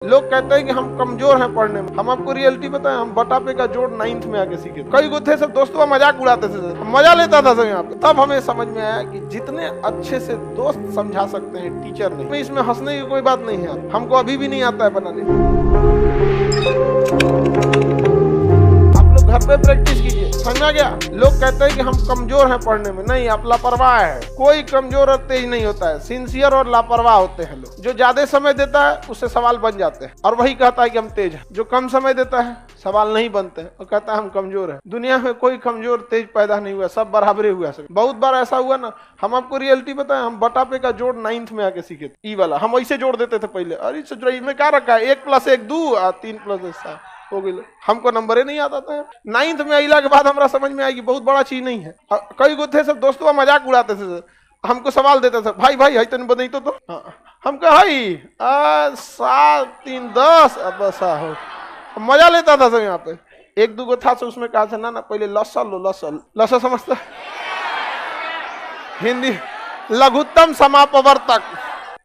लोग कहते हैं कि हम कमजोर हैं पढ़ने में। हम आपको रियलिटी बताएं, हम बटापे का जोड़ 9th में आके सीखे। कई गो थे सब दोस्तों मजाक उड़ाते थे, मजा लेता था सब यहाँ पे। तब हमें समझ में आया कि जितने अच्छे से दोस्त समझा सकते हैं टीचर नहीं। इसमें हंसने की कोई बात नहीं है, हमको अभी भी नहीं आता है बनाने। घर पे प्रैक्टिस कीजिए, समझा गया। लोग कहते हैं कि हम कमजोर हैं पढ़ने में, नहीं, आप लापरवाह है। कोई कमजोर और तेज नहीं होता है, सिंसियर और लापरवाह होते हैं लोग। जो ज्यादा समय देता है उससे सवाल बन जाते हैं और वही कहता है कि हम तेज हैं। जो कम समय देता है सवाल नहीं बनते हैं और कहता है हम कमजोर हैं। दुनिया में कोई कमजोर तेज पैदा नहीं हुआ, सब बराबरे हुआ। बहुत बार ऐसा हुआ ना, हम आपको रियलिटी बताएं, हम बटापे का जोड़ 9th में आके सीखे थे। ई वाला हम ऐसे जोड़ देते थे पहले। अरे इसमें क्या रखा है, 1 + 1 2 और 3 + 1 7 हो गई। हमको नंबर ही नहीं आता था। 9th में अला के बाद हमारा समझ में आएगी बहुत बड़ा चीज नहीं है। कई गो थे सब दोस्तों मजाक उड़ाते थे, हमको सवाल देते थे, भाई भाई है तन बदई तो हम कहे 7 3 10 अब ऐसा हो। मजा लेता था सब यहाँ पे। 1 2 गो था उसमें कहा था ना पहले लसा समझता हिंदी लघुत्तम समापवर्तक,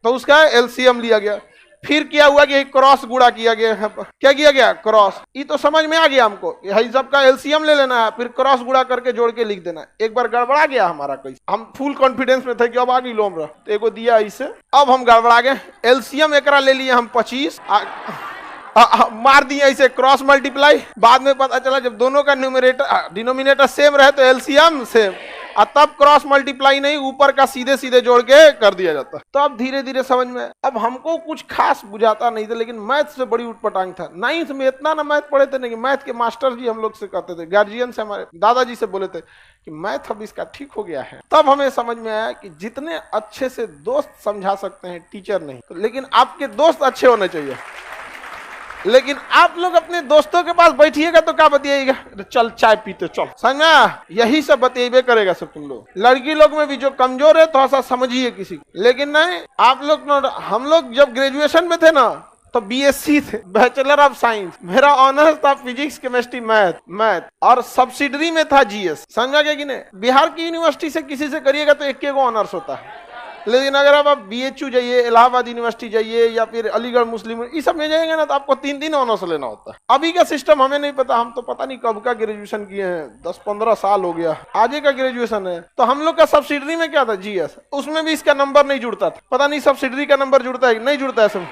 तो उसका एलसीएम लिया गया। फिर क्या हुआ कि क्रॉस गुणा किया गया है। क्या किया गया, क्रॉस। ये तो समझ में आ गया हमको, यही सबका एलसीएम ले लेना है, फिर क्रॉस गुणा करके जोड़ के लिख देना है। एक बार गड़बड़ा गया हमारा कैसे, हम फुल कॉन्फिडेंस में थे कि अब आगे लोम रहा, तो एगो दिया इसे, अब हम गड़बड़ा गए। एलसीएम एकरा ले लिए हम 25, मार दिया इसे क्रॉस मल्टीप्लाई। बाद में पता चला जब दोनों का न्यूमरेटर डिनोमिनेटर सेम रहे तो एलसीएम सेम, और तब क्रॉस मल्टीप्लाई नहीं, ऊपर का सीधे सीधे जोड़ के कर दिया जाता। तो अब धीरे धीरे समझ में। अब हमको कुछ खास बुझाता नहीं था, लेकिन मैथ से बड़ी उटपटांग था। 9th में इतना ना मैथ पढ़े थे, नहीं मैथ के मास्टर जी हम लोग से कहते थे, गार्जियन से, हमारे दादाजी से बोले थे कि मैथ अब इसका ठीक हो गया है। तब हमें समझ में आया कि जितने अच्छे से दोस्त समझा सकते हैं टीचर नहीं, तो लेकिन आपके दोस्त अच्छे होने चाहिए। लेकिन आप लोग अपने दोस्तों के पास बैठिएगा तो क्या बतियाएगा, चल चाय पीते चल, समझा, यही सब बतियाबे करेगा सब तुम लोग। लड़की लोग में भी जो कमजोर है थोड़ा सा समझिए किसी को। लेकिन नहीं, आप लोग, हम लोग जब ग्रेजुएशन में थे ना तो बीएससी थे, बैचलर ऑफ साइंस। मेरा ऑनर्स था फिजिक्स केमिस्ट्री मैथ और सब्सिडरी में था जीएस, समझा गया कि नहीं। बिहार की यूनिवर्सिटी से किसी से करिएगा तो 1 ऑनर्स होता है। लेकिन अगर आप बीएचयू जाइए, इलाहाबाद यूनिवर्सिटी जाइए, या फिर अलीगढ़ मुस्लिम, इस सब में जाएंगे ना तो आपको 3 ऑनर्स लेना होता है। अभी का सिस्टम हमें नहीं पता, हम तो पता नहीं कब का ग्रेजुएशन किए हैं, 10-15 साल हो गया, आगे का ग्रेजुएशन है। तो हम लोग का सब्सिडरी में क्या था, जीएस, उसमें भी इसका नंबर नहीं जुड़ता था। पता नहीं सब्सिडरी का नंबर जुड़ता है नहीं जुड़ता है, सब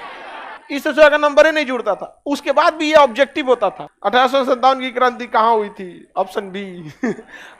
इस तरह का नंबर ही नहीं जुड़ता था। उसके बाद भी ये ऑब्जेक्टिव होता था, 1857 की क्रांति कहाँ हुई थी, ऑप्शन बी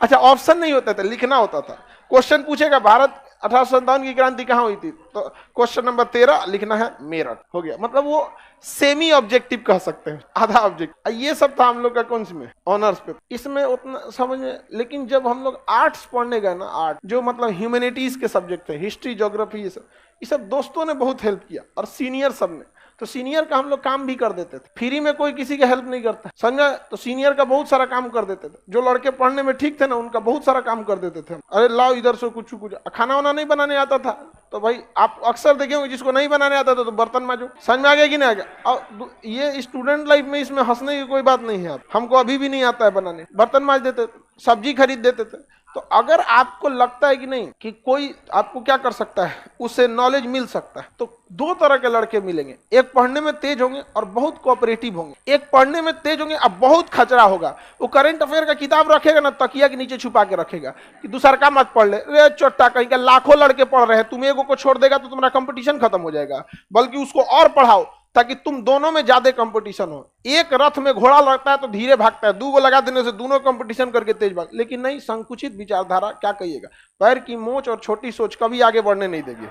अच्छा, ऑप्शन नहीं होता था, लिखना होता था। क्वेश्चन पूछेगा भारत 1857 की क्रांति कहाँ हुई थी, तो क्वेश्चन नंबर 13 लिखना है मेरठ, हो गया। मतलब वो सेमी ऑब्जेक्टिव कह सकते हैं, आधा ऑब्जेक्टिव। ये सब था हम लोग का कौन सी में, ऑनर्स पे। इसमें उतना समझ में। लेकिन जब हम लोग आर्ट्स पढ़ने गए ना, आर्ट जो मतलब ह्यूमैनिटीज के सब्जेक्ट थे, हिस्ट्री, ज्योग्राफी, ये सब दोस्तों ने बहुत हेल्प किया और सीनियर सब ने। तो सीनियर का हम लोग काम भी कर देते थे, फ्री में कोई किसी की हेल्प नहीं करता, समझा। तो सीनियर का बहुत सारा काम कर देते थे। जो लड़के पढ़ने में ठीक थे ना, उनका बहुत सारा काम कर देते थे। अरे लाओ इधर से कुछ खाना वाना नहीं बनाने आता था तो भाई आप अक्सर देखे होंगे, जिसको नहीं बनाने आता था तो बर्तन मांजो, समझ में आ गया कि नहीं आ गया। और ये स्टूडेंट लाइफ में इसमें हंसने की कोई बात नहीं है। हमको अभी भी नहीं आता है बनाने, बर्तन मांज देते, सब्जी खरीद देते थे। तो अगर आपको लगता है कि नहीं कि कोई आपको क्या कर सकता है, उससे नॉलेज मिल सकता है, तो 2 तरह के लड़के मिलेंगे। एक पढ़ने में तेज होंगे और बहुत कोऑपरेटिव होंगे। एक पढ़ने में तेज होंगे अब बहुत खचरा होगा। वो करंट अफेयर का किताब रखेगा ना, तकिया के नीचे छुपा के रखेगा कि दूसरा का मत पढ़ ले, रे चोट्टा, कहीं का लाखों लड़के पढ़ रहे हैं, तुम एगो को छोड़ देगा तो तुम्हारा कंपटीशन खत्म हो जाएगा। बल्कि उसको और पढ़ाओ ताकि तुम दोनों में ज्यादा कंपटीशन हो। एक रथ में घोड़ा लगता है तो धीरे भागता है, 2 गो लगा देने से दोनों कंपटीशन करके तेज भाग। लेकिन नहीं, संकुचित विचारधारा, क्या कहिएगा, पैर की मोच और छोटी सोच कभी आगे बढ़ने नहीं देगी।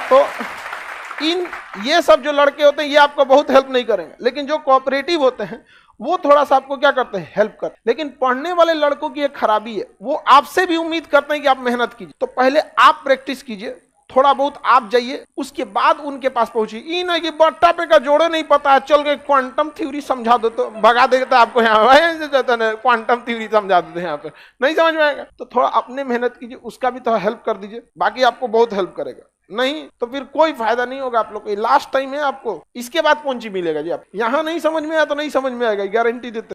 तो ये सब जो लड़के होते हैं ये आपको बहुत हेल्प नहीं करेंगे। लेकिन जो कोऑपरेटिव होते हैं वो थोड़ा सा आपको क्या करते हैं, हेल्प करते हैं। लेकिन पढ़ने वाले लड़कों की एक खराबी है, वो आपसे भी उम्मीद करते हैं कि आप मेहनत कीजिए। तो पहले आप प्रैक्टिस कीजिए, थोड़ा बहुत आप जाइए, उसके बाद उनके पास पहुंचिए। ये ना कि बट्टापे का जोड़े नहीं पता है, चल के क्वांटम थ्योरी समझा दो तो भगा देता आपको। यहाँ क्वांटम थ्योरी समझा देते हैं, यहाँ पे नहीं समझ में आएगा। तो थोड़ा अपने मेहनत कीजिए, उसका भी थोड़ा हेल्प कर दीजिए, बाकी आपको बहुत हेल्प करेगा। नहीं तो फिर कोई फायदा नहीं होगा आप लोग को। लास्ट टाइम है आपको, इसके बाद कौन सी मिलेगा जी। आप यहाँ नहीं समझ में आया तो नहीं समझ में आएगा, गारंटी देते।